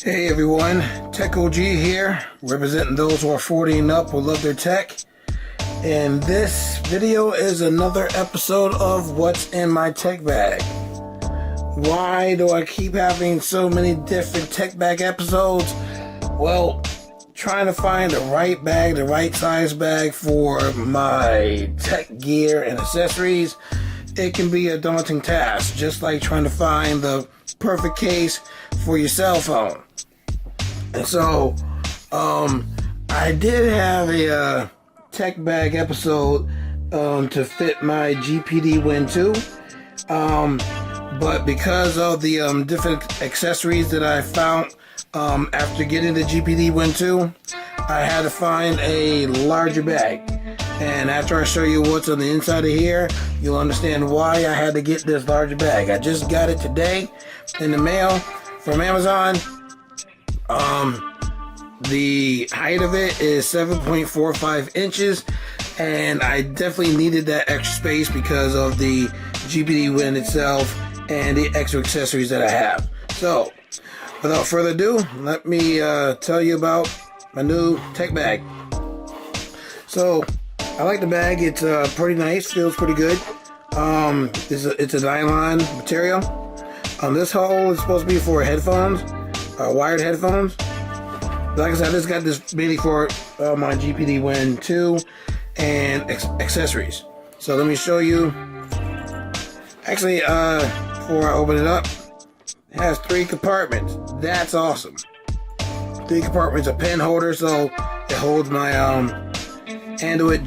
Hey everyone, Tech OG here, representing those who are 40 and up who love their tech. And this video is another episode of What's in My Tech Bag. Why do I keep having so many different tech bag episodes? Well, trying to find the right bag, the right size bag for my tech gear and accessories, it can be a daunting task, just like trying to find the perfect case for your cell phone. And so, I did have a tech bag episode to fit my GPD Win 2, but because of the different accessories that I found after getting the GPD Win 2, I had to find a larger bag. And after I show you what's on the inside of here, you'll understand why I had to get this larger bag. I just got it today in the mail from Amazon. The height of it is 7.45 inches, and I definitely needed that extra space because of the GPD Win itself and the extra accessories that I have. So, without further ado, let me tell you about my new tech bag. So, I like the bag. It's pretty nice, feels pretty good. It's a nylon material. This hole is supposed to be for headphones, wired headphones. Like I said, I just got this mainly for my GPD Win 2 and accessories. So let me show you. Actually, before I open it up, it has 3 compartments. That's awesome. 3 compartments, a pen holder, so it holds my Android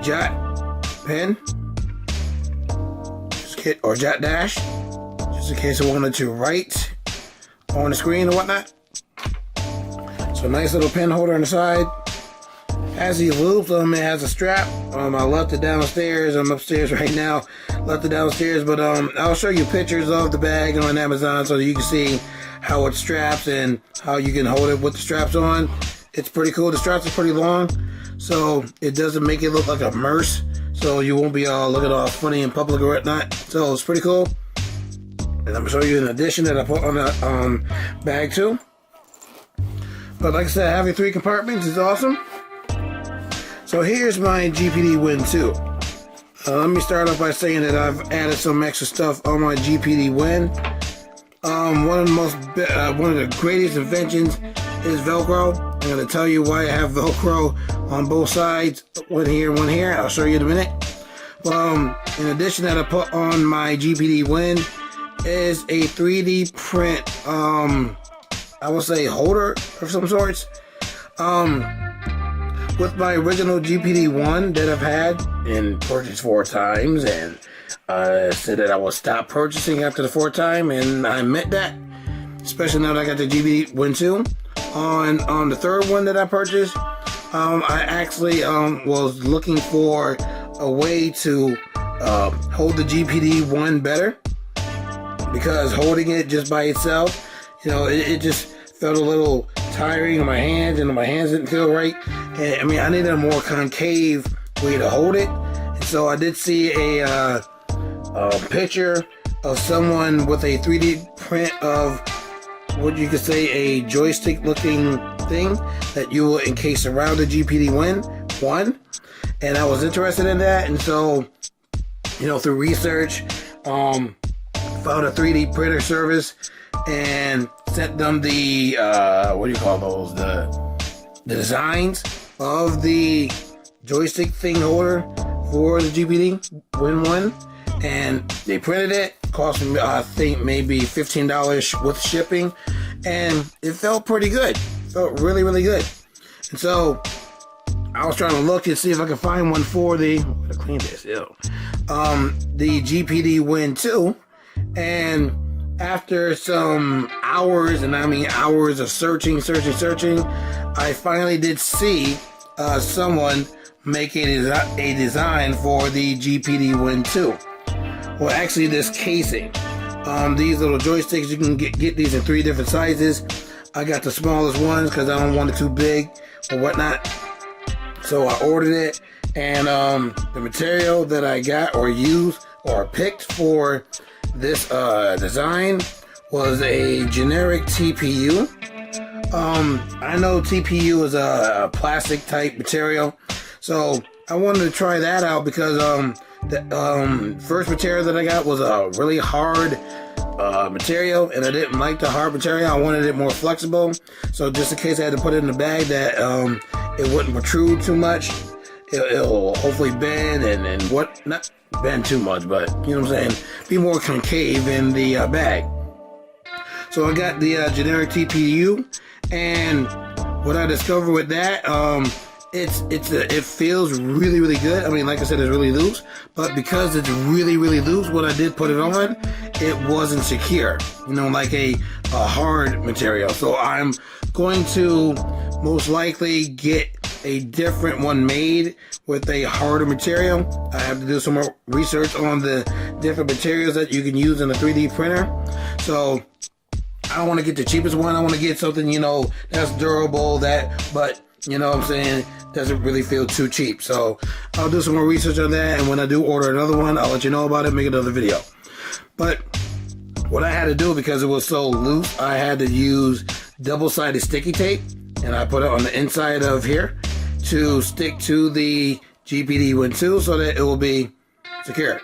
Jot pen, or Jot Dash, just in case I wanted to write on the screen or whatnot. So nice little pen holder on the side. Has these loops. It has a strap. I left it downstairs. I'm upstairs right now. Left it downstairs, but I'll show you pictures of the bag on Amazon so that you can see how it straps and how you can hold it with the straps on. It's pretty cool. The straps are pretty long, so it doesn't make it look like a purse. So you won't be looking all funny in public or whatnot. So it's pretty cool. And I'm gonna show you an addition that I put on the bag too. But like I said, having 3 compartments is awesome. So here's my GPD Win 2. Let me start off by saying that I've added some extra stuff on my GPD Win. One of the greatest inventions is Velcro. I'm going to tell you why I have Velcro on both sides, one here and one here. I'll show you in a minute. In addition, that I put on my GPD Win is a 3D print, I would say holder of some sorts. With my original GPD 1 that I've had and purchased 4 times, and said that I would stop purchasing after the 4th time, and I meant that. Especially now that I got the GPD Win 2. On the 3rd one that I purchased, I actually was looking for a way to hold the GPD 1 better, because holding it just by itself, it just felt a little tiring on my hands, and my hands didn't feel right. And I mean, I needed a more concave way to hold it. And so I did see a picture of someone with a 3D print of what you could say a joystick looking thing that you will encase around the GPD Win 1. And I was interested in that. And so, through research, found a 3D printer service and sent them the the designs of the joystick thing holder for the GPD Win 1, and they printed it. Cost me, I think, maybe $15 with shipping, and it felt pretty good. Felt really, really good. And so I was trying to look and see if I could find one for the GPD Win 2, and after some hours, and I mean hours of searching, I finally did see someone make a design for the GPD Win 2. Well, actually, this casing. These little joysticks, you can get these in 3 different sizes. I got the smallest ones because I don't want it too big or whatnot. So I ordered it, and the material that I got or used or picked for this design was a generic TPU. I know TPU is a plastic type material, so I wanted to try that out because the first material that I got was a really hard material, and I didn't like the hard material. I wanted it more flexible, so just in case I had to put it in the bag that it wouldn't protrude too much. It'll hopefully bend and what, not bend too much, but you know what I'm saying, be more concave in the bag. So I got the generic TPU, and what I discovered with that, it feels really, really good. I mean, like I said, it's really loose, but because it's really, really loose, when I did put it on, it wasn't secure, you know, like a hard material. So I'm going to most likely get a different one made with a harder material. I have to do some more research on the different materials that you can use in a 3D printer. So I don't want to get the cheapest one. I want to get something, you know, that's durable, but you know what I'm saying, doesn't really feel too cheap. So I'll do some more research on that, and when I do order another one, I'll let you know about it, make another video. But what I had to do, because it was so loose, I had to use double-sided sticky tape, and I put it on the inside of here to stick to the GPD Win 2 so that it will be secure.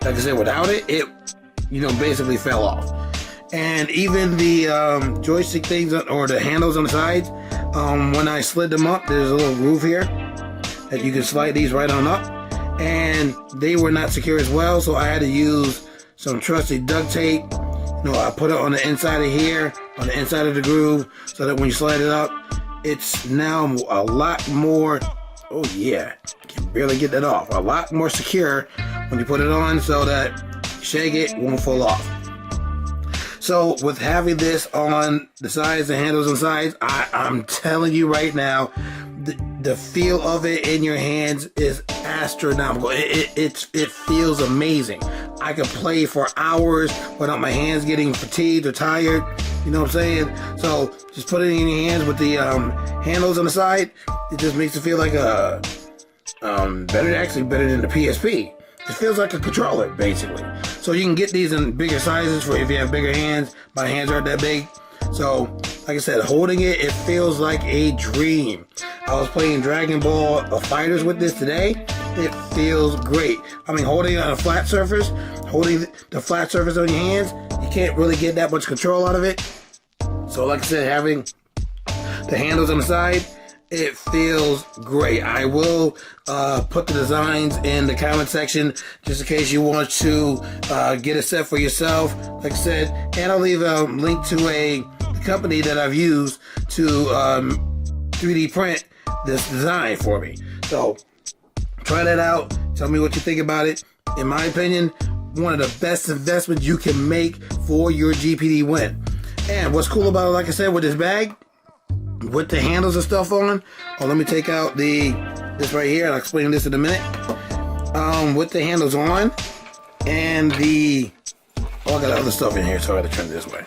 Like I said, without it, you know, basically fell off. And even the joystick things, or the handles on the sides, when I slid them up, there's a little groove here that you can slide these right on up, and they were not secure as well, so I had to use some trusty duct tape. You know, I put it on the inside of here, on the inside of the groove, so that when you slide it up, it's now a lot more, oh yeah, can barely get that off, a lot more secure when you put it on, so that shake it won't fall off. So with having this on the sides, the handles and sides, I'm telling you right now, the feel of it in your hands is astronomical. It feels amazing. I could play for hours without my hands getting fatigued or tired. You know what I'm saying? So just put it in your hands with the handles on the side. It just makes it feel like a better than the PSP. It feels like a controller, basically. So you can get these in bigger sizes for if you have bigger hands. My hands aren't that big. So, like I said, holding it, it feels like a dream. I was playing Dragon Ball Fighters with this today. It feels great. I mean, holding it on a flat surface, holding the flat surface on your hands, you can't really get that much control out of it. So, like I said, having the handles on the side, it feels great. I will put the designs in the comment section just in case you want to get a set for yourself. Like I said, and I'll leave a link to a company that I've used to 3D print this design for me. So try that out. Tell me what you think about it. In my opinion, one of the best investments you can make for your GPD Win. And what's cool about it, like I said, with this bag, with the handles and stuff on, let me take out this right here. I'll explain this in a minute. With the handles on and I got other stuff in here, so I got to turn it this way.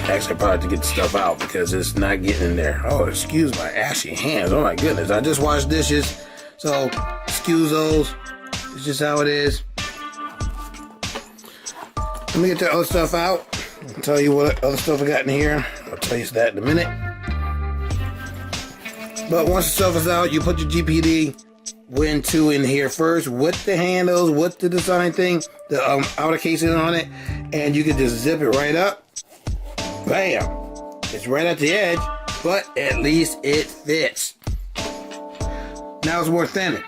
Actually, I probably have to get the stuff out because it's not getting in there. Oh, excuse my ashy hands. Oh my goodness, I just washed dishes, so excuse those. It's just how it is. Let me get the other stuff out. I'll tell you what other stuff I got in here. I'll tell you that in a minute. But once the stuff is out, you put your GPD Win 2 in here first with the handles, with the design thing, the outer casing on it, and you can just zip it right up. Bam! It's right at the edge, but at least it fits. Now it's more thinning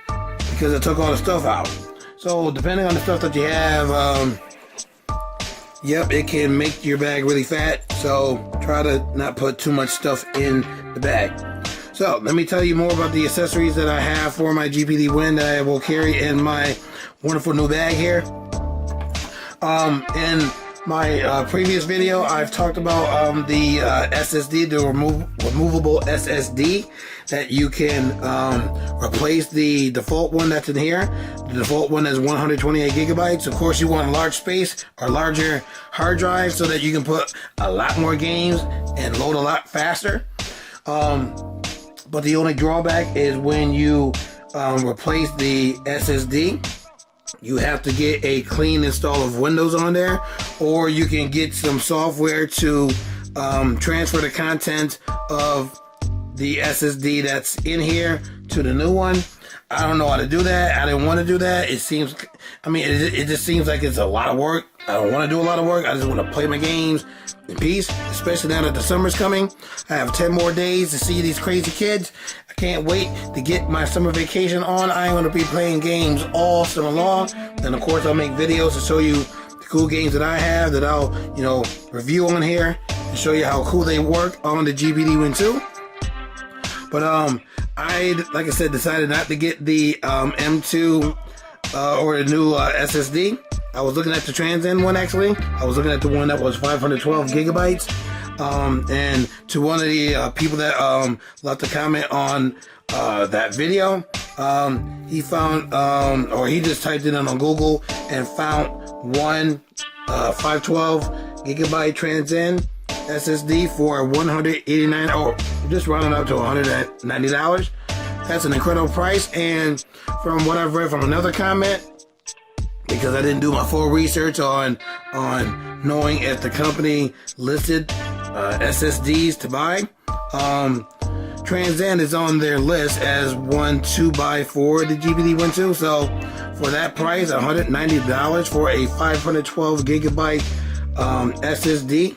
because I took all the stuff out. So depending on the stuff that you have, yep, it can make your bag really fat, so try to not put too much stuff in the bag. So, let me tell you more about the accessories that I have for my GPD Win that I will carry in my wonderful new bag here. In my previous video, I've talked about the SSD, the removable SSD, that you can replace the default one that's in here. The default one is 128 gigabytes. Of course, you want a large space or larger hard drive so that you can put a lot more games and load a lot faster. But the only drawback is when you replace the SSD, you have to get a clean install of Windows on there, or you can get some software to transfer the content of the SSD that's in here to the new one. I don't know how to do that. I didn't want to do that. It seems, I mean, it just seems like it's a lot of work. I don't want to do a lot of work. I just want to play my games in peace, especially now that the summer's coming. I have 10 more days to see these crazy kids. I can't wait to get my summer vacation on. I'm going to be playing games all summer long. And of course, I'll make videos to show you the cool games that I have that I'll, review on here and show you how cool they work on the GPD Win 2. But I, like I said, decided not to get the M2 or the new SSD. I was looking at the Trans N one, actually. I was looking at the one that was 512 gigabytes. And to one of the people that left a comment on that video, he found, or he just typed it in on Google and found one 512 gigabyte Trans N SSD for $189, or just rounding up to $190. That's an incredible price. And from what I've read from another comment, because I didn't do my full research on knowing if the company listed SSDs to buy, Trans N is on their list as one to buy for the GPD Win 2. So for that price, $190 for a 512 gigabyte SSD,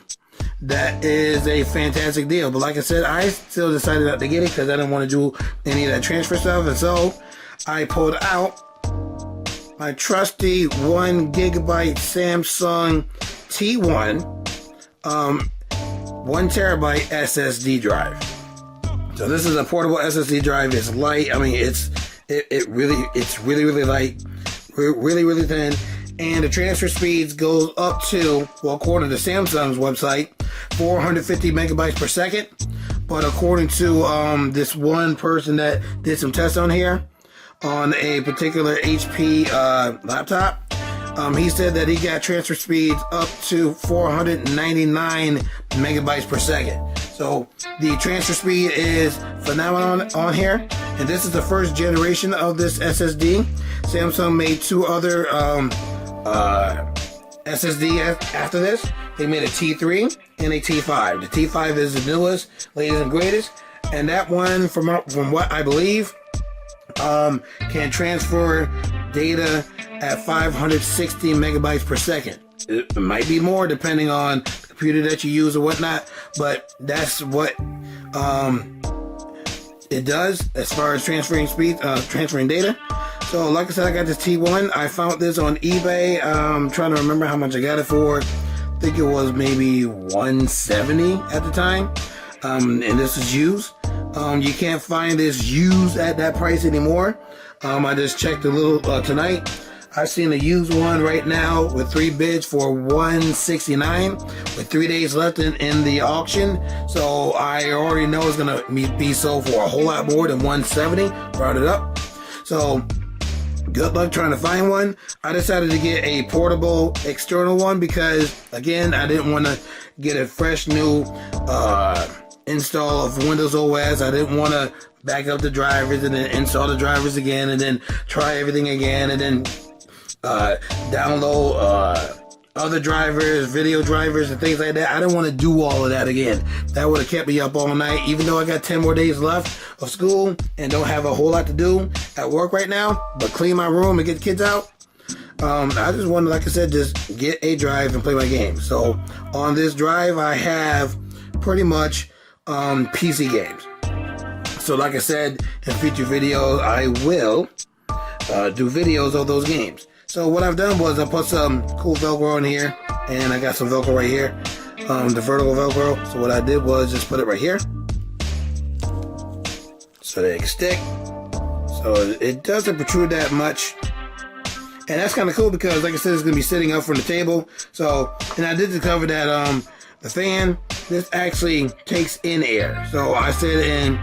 that is a fantastic deal. But like I said, I still decided not to get it because I didn't want to do any of that transfer stuff. And so I pulled out my trusty 1 gigabyte Samsung T1 1 terabyte SSD drive. So this is a portable SSD drive. It's light. I mean, it's really light, really thin. And the transfer speeds goes up to, well, according to Samsung's website, 450 megabytes per second. But according to this one person that did some tests on here, on a particular HP laptop, he said that he got transfer speeds up to 499 megabytes per second. So the transfer speed is phenomenal on here. And this is the first generation of this SSD. Samsung made two other SSD after this. They made a T3 and a T5. The T5 is the newest, latest and greatest. And that one, from what I believe, can transfer data at 560 megabytes per second. It might be more depending on the computer that you use or whatnot, but that's what it does as far as transferring speed, transferring data. So like I said, I got this T1. I found this on eBay. I'm trying to remember how much I got it for. I think it was maybe $170 at the time. And this is used. You can't find this used at that price anymore. I just checked a little tonight. I've seen a used one right now with 3 bids for $169 with 3 days left in the auction. So I already know it's gonna be sold for a whole lot more than $170. Brought it up. So good luck trying to find one. I decided to get a portable external one because, again, I didn't want to get a fresh new install of Windows OS. I didn't want to back up the drivers and then install the drivers again and then try everything again and then download other drivers, video drivers and things like that. I didn't want to do all of that again. That would have kept me up all night, even though I got 10 more days left of school and don't have a whole lot to do at work right now, but clean my room and get the kids out. I just wanted, like I said, just get a drive and play my game. So on this drive, I have pretty much PC games. So like I said, in future videos, I will do videos of those games. So what I've done was I put some cool Velcro in here, and I got some Velcro right here, the vertical Velcro. So what I did was just put it right here, so that it can stick. So it doesn't protrude that much. And that's kind of cool because, like I said, it's going to be sitting up from the table. So, and I did discover that the fan, this actually takes in air. So I said in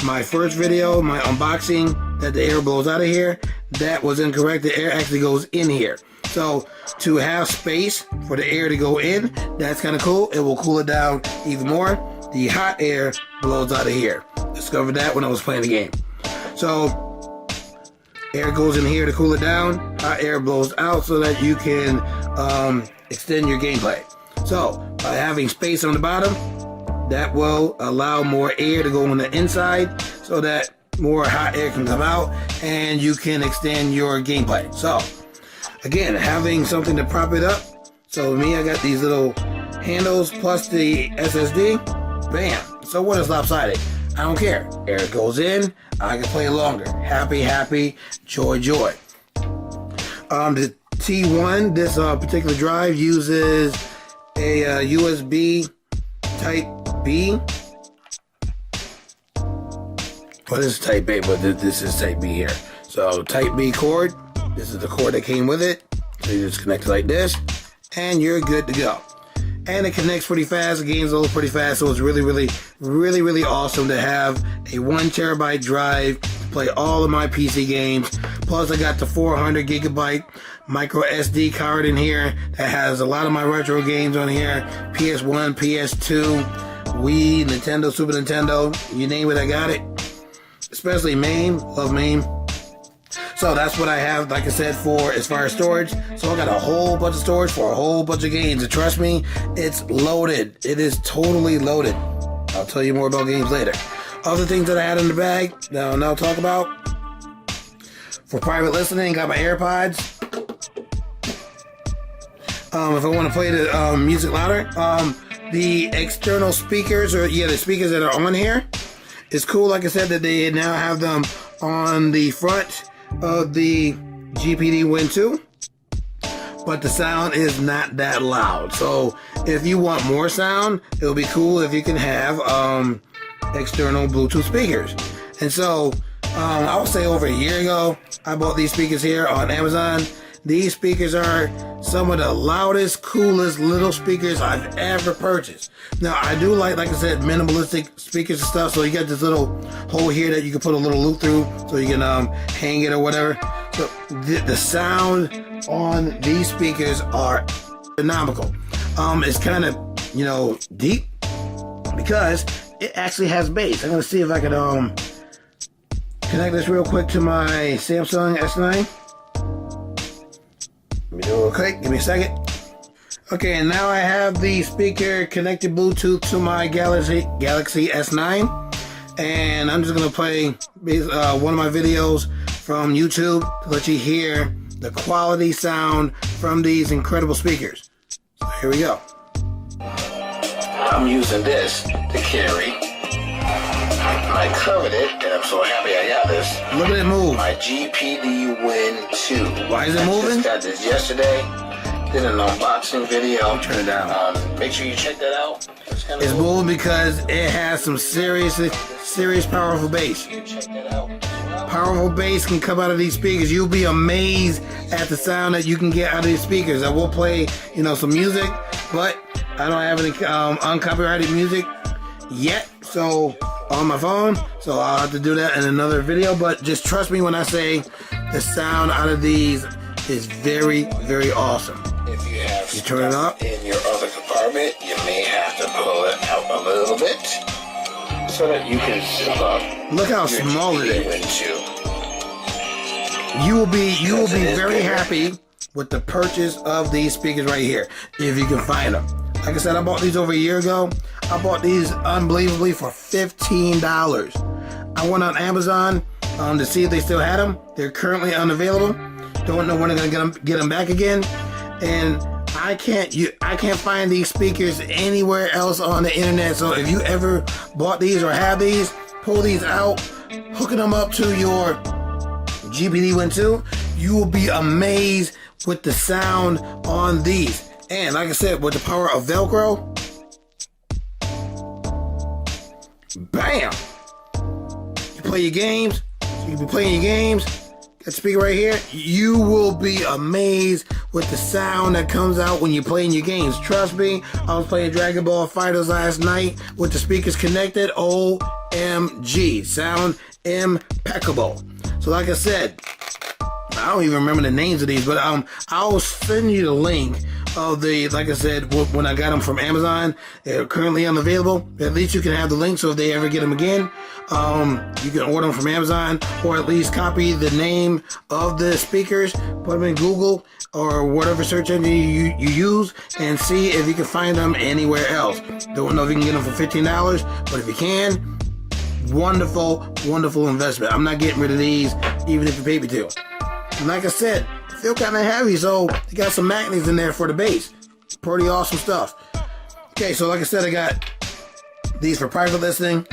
my first video, my unboxing, that the air blows out of here. That was incorrect. The air actually goes in here. So to have space for the air to go in, that's kind of cool. It will cool it down even more. The hot air blows out of here. Discovered that when I was playing the game. So air goes in here to cool it down, hot air blows out so that you can extend your gameplay. So by having space on the bottom, that will allow more air to go on the inside so that more hot air can come out and you can extend your gameplay. So again, having something to prop it up. So me, I got these little handles plus the SSD. Bam. So what is lopsided? I don't care. Air goes in, I can play longer. Happy, happy, joy, joy. The T1, this particular drive uses a USB Type B. Well, this is Type A, but this is Type B here. So Type B cord. This is the cord that came with it. So you just connect it like this, and you're good to go. And it connects pretty fast. The game's load pretty fast, so it's really awesome to have a 1 terabyte drive to play all of my PC games. Plus, I got the 400 gigabyte micro SD card in here that has a lot of my retro games on here. PS1, PS2, Wii, Nintendo, Super Nintendo, you name it, I got it. Especially MAME, love MAME. So that's what I have, like I said, for as far as storage. So I got a whole bunch of storage for a whole bunch of games. And trust me, it's loaded. It is totally loaded. I'll tell you more about games later. Other things that I had in the bag that I'll now talk about. For private listening, got my AirPods. If I want to play the music louder, the external speakers, or the speakers that are on here, it's cool, like I said, that they now have them on the front of the GPD Win 2, but the sound is not that loud. So if you want more sound, it'll be cool if you can have external Bluetooth speakers. And so I would say over a year ago, I bought these speakers here on Amazon. These speakers are some of the loudest, coolest little speakers I've ever purchased. Now, I do like I said, minimalistic speakers and stuff. So you got this little hole here that you can put a little loop through so you can hang it or whatever. So the sound on these speakers are astronomical. It's kind of, deep because it actually has bass. I'm going to see if I can connect this real quick to my Samsung S9. Let me do it real quick. Give me a second. Okay, and now I have the speaker connected Bluetooth to my Galaxy S9. And I'm just going to play one of my videos from YouTube to let you hear the quality sound from these incredible speakers. So here we go. I'm using this to carry. I covered it, and I'm so happy I got this. Look at it move. My GPD Win 2. Why is it moving? I just got this yesterday. Did an unboxing video. Turn it down. Make sure you check that out. It's moving because it has some serious powerful bass. Check that out. Powerful bass can come out of these speakers. You'll be amazed at the sound that you can get out of these speakers. I will play, some music, but I don't have any uncopyrighted music yet. So on my phone, so I'll have to do that in another video. But just trust me when I say the sound out of these is very, very awesome. If you have turn it up in your other compartment, you may have to pull it out a little bit so that you can zip up. Look how small it is. You will be very happy with the purchase of these speakers right here if you can find them. Like I said, I bought these over a year ago. I bought these unbelievably for $15. I went on Amazon to see if they still had them. They're currently unavailable. Don't know when they're gonna get them back again. And I can't find these speakers anywhere else on the internet. So if you ever bought these or have these, pull these out, hooking them up to your GPD Win 2, you will be amazed with the sound on these. And like I said, with the power of Velcro, bam! You play your games, you can be playing your games, that speaker right here, you will be amazed with the sound that comes out when you're playing your games. Trust me, I was playing Dragon Ball FighterZ last night with the speakers connected. OMG, sound impeccable. So like I said, I don't even remember the names of these, but I'll send you the link of the, like I said, when I got them from Amazon. They're currently unavailable. At least you can have the link, so if they ever get them again, you can order them from Amazon, or at least copy the name of the speakers, put them in Google or whatever search engine you use, and see if you can find them anywhere else. Don't know if you can get them for $15, but if you can, wonderful, wonderful investment. I'm not getting rid of these, even if you pay me to. And like I said, they feel kind of heavy, so they got some magnets in there for the base. Pretty awesome stuff. Okay, so like I said, I got these for private listening,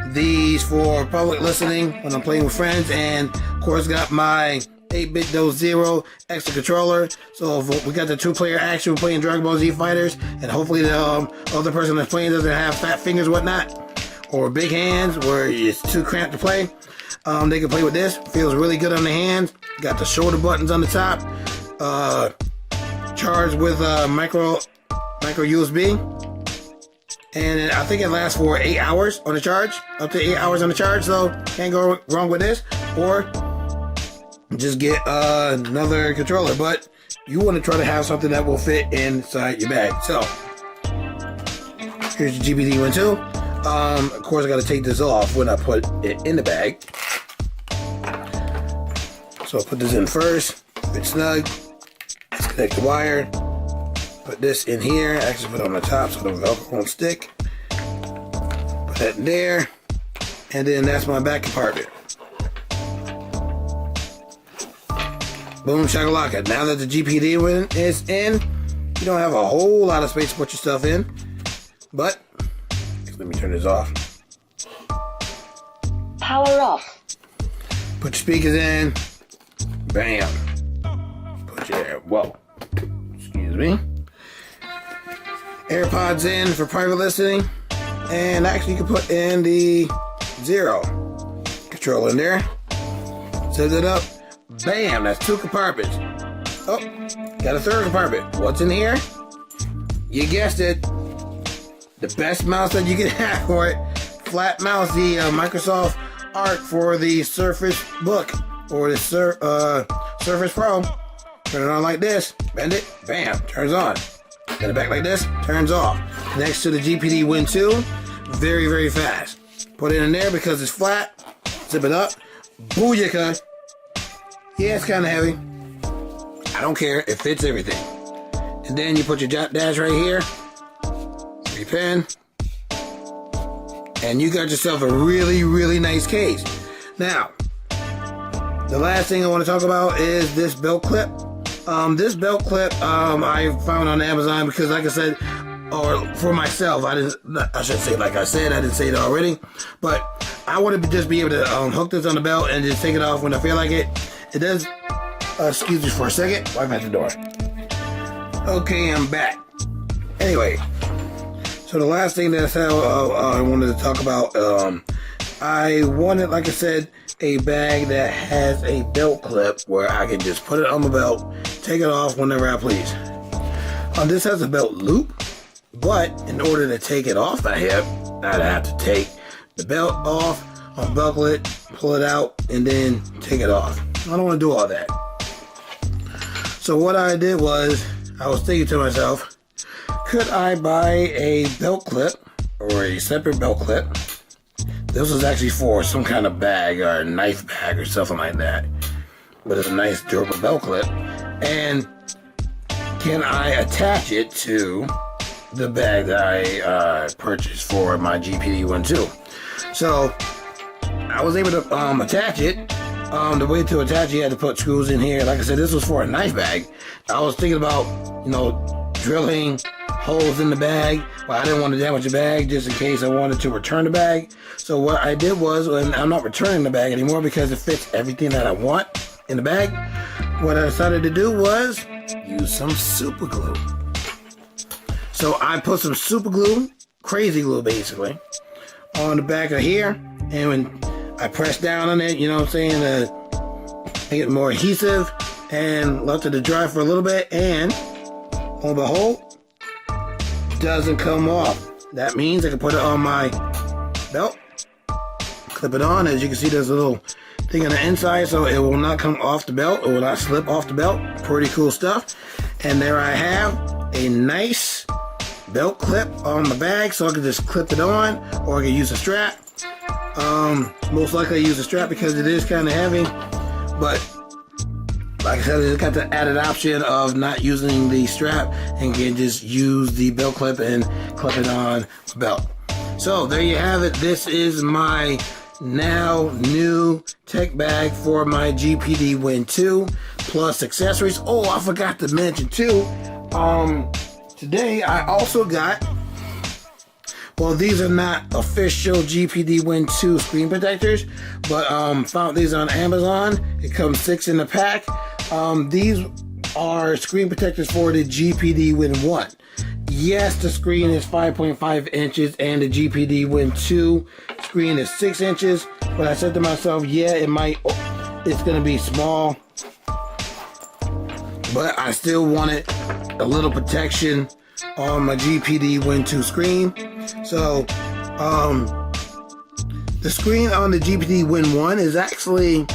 these for public listening when I'm playing with friends, and of course got my 8-bit Dose Zero extra controller. So if we got the 2-player action, we're playing Dragon Ball Z Fighters, and hopefully the other person that's playing doesn't have fat fingers or whatnot, or big hands where it's too cramped to play. They can play with this. Feels really good on the hands. Got the shoulder buttons on the top. Charged with micro USB. And I think it lasts for 8 hours on the charge. Up to 8 hours on the charge. So can't go wrong with this. Or just get another controller. But you want to try to have something that will fit inside your bag. So here's the GPD Win 2. Of course, I got to take this off when I put it in the bag. So I'll put this in first. Fit snug. Disconnect the wire. Put this in here. Actually put it on the top so the Velcro won't stick. Put that in there. And then that's my back compartment. Boom shakalaka. Now that the GPD Win is in, you don't have a whole lot of space to put your stuff in. But let me turn this off. Power off. Put your speakers in. Bam. Put your, whoa. Excuse me. AirPods in for private listening. And actually you can put in the Zero controller in there. Set it up. Bam. That's 2 compartments. Oh, got a 3rd compartment. What's in here? You guessed it. The best mouse that you can have for it. Flat mouse, the Microsoft Art for the Surface Book or the Surface Pro. Turn it on like this, bend it, bam, turns on. Get it back like this, turns off. Next to the GPD Win 2, very, very fast. Put it in there because it's flat, zip it up, booyaka. Yeah, it's kind of heavy. I don't care, it fits everything. And then you put your jot dash right here, your pen, and you got yourself a really, really nice case. Now, the last thing I want to talk about is this belt clip. This belt clip I found on Amazon because, like I said, or for myself, I should say like I said, I didn't say it already, but I want to just be able to hook this on the belt and just take it off when I feel like it. It does, excuse me for a second, wipe out the door. Okay, I'm back. Anyway, so the last thing that I wanted to talk about, I wanted, like I said, a bag that has a belt clip where I can just put it on the belt, take it off whenever I please. This has a belt loop, but in order to take it off the hip, I'd have to take the belt off, unbuckle it, pull it out, and then take it off. I don't want to do all that. So what I did was, I was thinking to myself, could I buy a belt clip or a separate belt clip? This was actually for some kind of bag or a knife bag or something like that. But it's a nice durable belt clip. And can I attach it to the bag that I purchased for my GPD Win 2? So I was able to attach it. The way to attach it, you had to put screws in here. Like I said, this was for a knife bag. I was thinking about, drilling holes in the bag, but I didn't want to damage the bag just in case I wanted to return the bag. So what I did was, and I'm not returning the bag anymore because it fits everything that I want in the bag. What I decided to do was use some super glue. So I put some super glue, crazy glue basically, on the back of here, and when I pressed down on it, to make it more adhesive, and left it to dry for a little bit, and on the hole, doesn't come off. That means I can put it on my belt, clip it on. As you can see, there's a little thing on the inside, so it will not come off the belt. It will not slip off the belt. Pretty cool stuff. And there I have a nice belt clip on the bag, so I can just clip it on, or I can use a strap. Most likely I use a strap because it is kind of heavy, but like I said, it's got the added option of not using the strap and can just use the belt clip and clip it on the belt. So there you have it. This is my now new tech bag for my GPD Win 2 plus accessories. Oh, I forgot to mention too, today I also got, well, these are not official GPD Win 2 screen protectors, but found these on Amazon. It comes 6 in the pack. These are screen protectors for the GPD Win 1. Yes, the screen is 5.5 inches and the GPD Win 2 screen is 6 inches, but I said to myself, yeah, it's gonna be small, but I still wanted a little protection on my GPD Win 2 screen. So, the screen on the GPD Win 1 is actually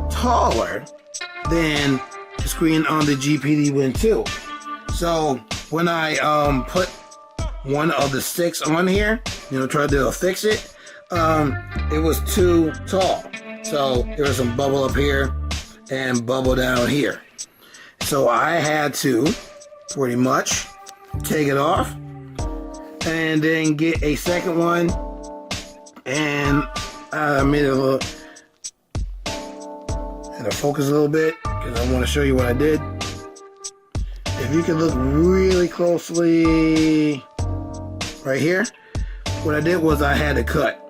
taller than the screen on the GPD Win 2. So, when I put one of the 6 on here, tried to fix it, it was too tall. So, there was some bubble up here and bubble down here. So, I had to pretty much take it off and then get a second one, and I made it a little, and I focus a little bit because I want to show you what I did. If you can look really closely right here, what I did was I had to cut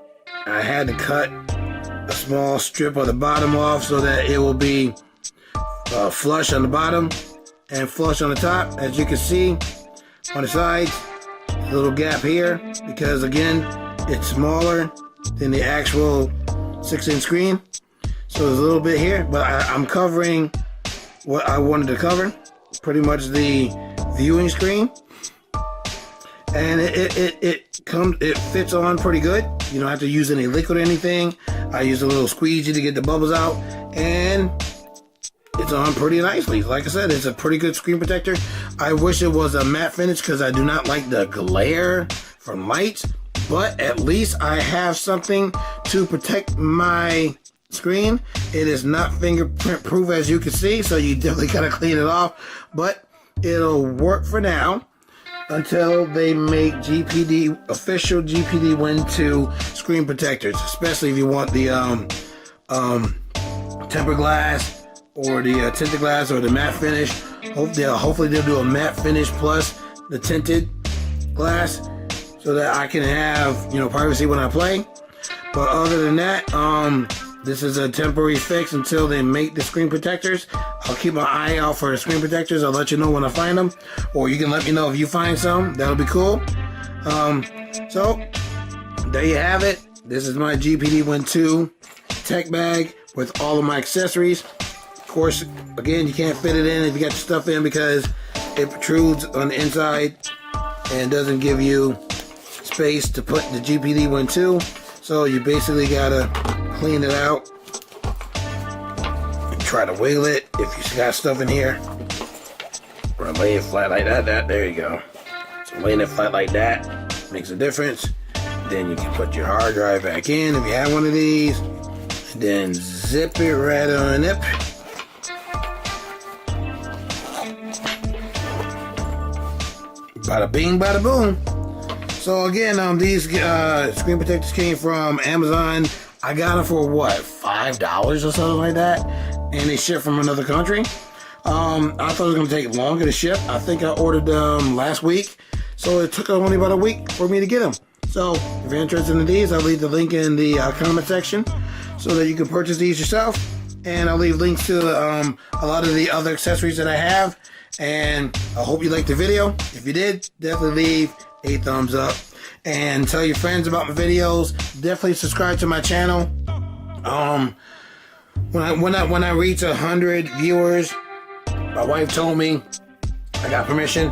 a small strip of the bottom off so that it will be flush on the bottom and flush on the top. As you can see on the sides, a little gap here because again it's smaller than the actual 6-inch screen, so there's a little bit here, but I'm covering what I wanted to cover, pretty much the viewing screen, and it fits on pretty good. You don't have to use any liquid or anything. I use a little squeegee to get the bubbles out, and it's on pretty nicely. Like I said, it's a pretty good screen protector. I wish it was a matte finish because I do not like the glare from lights, but at least I have something to protect my screen. It is not fingerprint proof, as you can see, so you definitely gotta clean it off, but it'll work for now until they make official GPD Win 2 screen protectors, especially if you want the tempered glass or the tinted glass or the matte finish. Hopefully they'll do a matte finish plus the tinted glass so that I can have privacy when I play. But other than that, this is a temporary fix until they make the screen protectors. I'll keep my eye out for the screen protectors. I'll let you know when I find them, or you can let me know if you find some. That'll be cool. So there you have it. This is my GPD Win 2 tech bag with all of my accessories. Of course, again, you can't fit it in if you got your stuff in because it protrudes on the inside and doesn't give you space to put the GPD Win 2. So you basically gotta clean it out and try to wiggle it if you got stuff in here. Or lay it flat like that. There you go. So laying it flat like that makes a difference. Then you can put your hard drive back in if you have one of these. And then zip it right on up. Bada bing, bada boom. So again, these screen protectors came from Amazon. I got them for what, $5 or something like that, and they ship from another country. I thought it was gonna take longer to ship. I think I ordered them last week, so it took only about a week for me to get them. So if you're interested in these, I'll leave the link in the comment section so that you can purchase these yourself, and I'll leave links to a lot of the other accessories that I have. And I hope you liked the video. If you did, definitely leave a thumbs up and tell your friends about my videos. Definitely subscribe to my channel. When I reach 100 viewers, my wife told me I got permission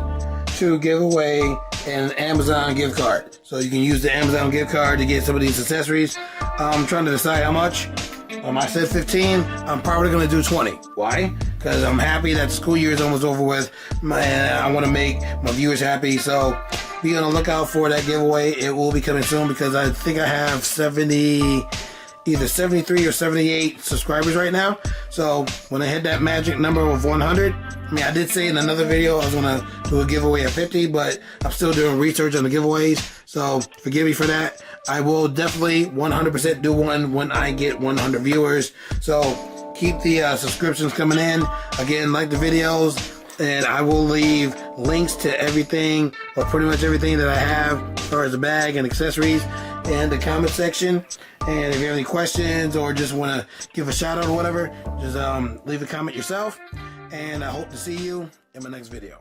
to give away an Amazon gift card. So you can use the Amazon gift card to get some of these accessories. I'm trying to decide how much. I said 15. I'm probably going to do 20. Why? Because I'm happy that the school year is almost over with. I want to make my viewers happy. So be on the lookout for that giveaway. It will be coming soon because I think I have either 73 or 78 subscribers right now. So when I hit that magic number of 100, I did say in another video I was going to do a giveaway at 50, but I'm still doing research on the giveaways. So forgive me for that. I will definitely 100% do one when I get 100 viewers. So keep the subscriptions coming in. Again, like the videos, and I will leave links to everything, or pretty much everything that I have as far as the bag and accessories in the comment section. And if you have any questions or just want to give a shout out or whatever, just leave a comment yourself. And I hope to see you in my next video.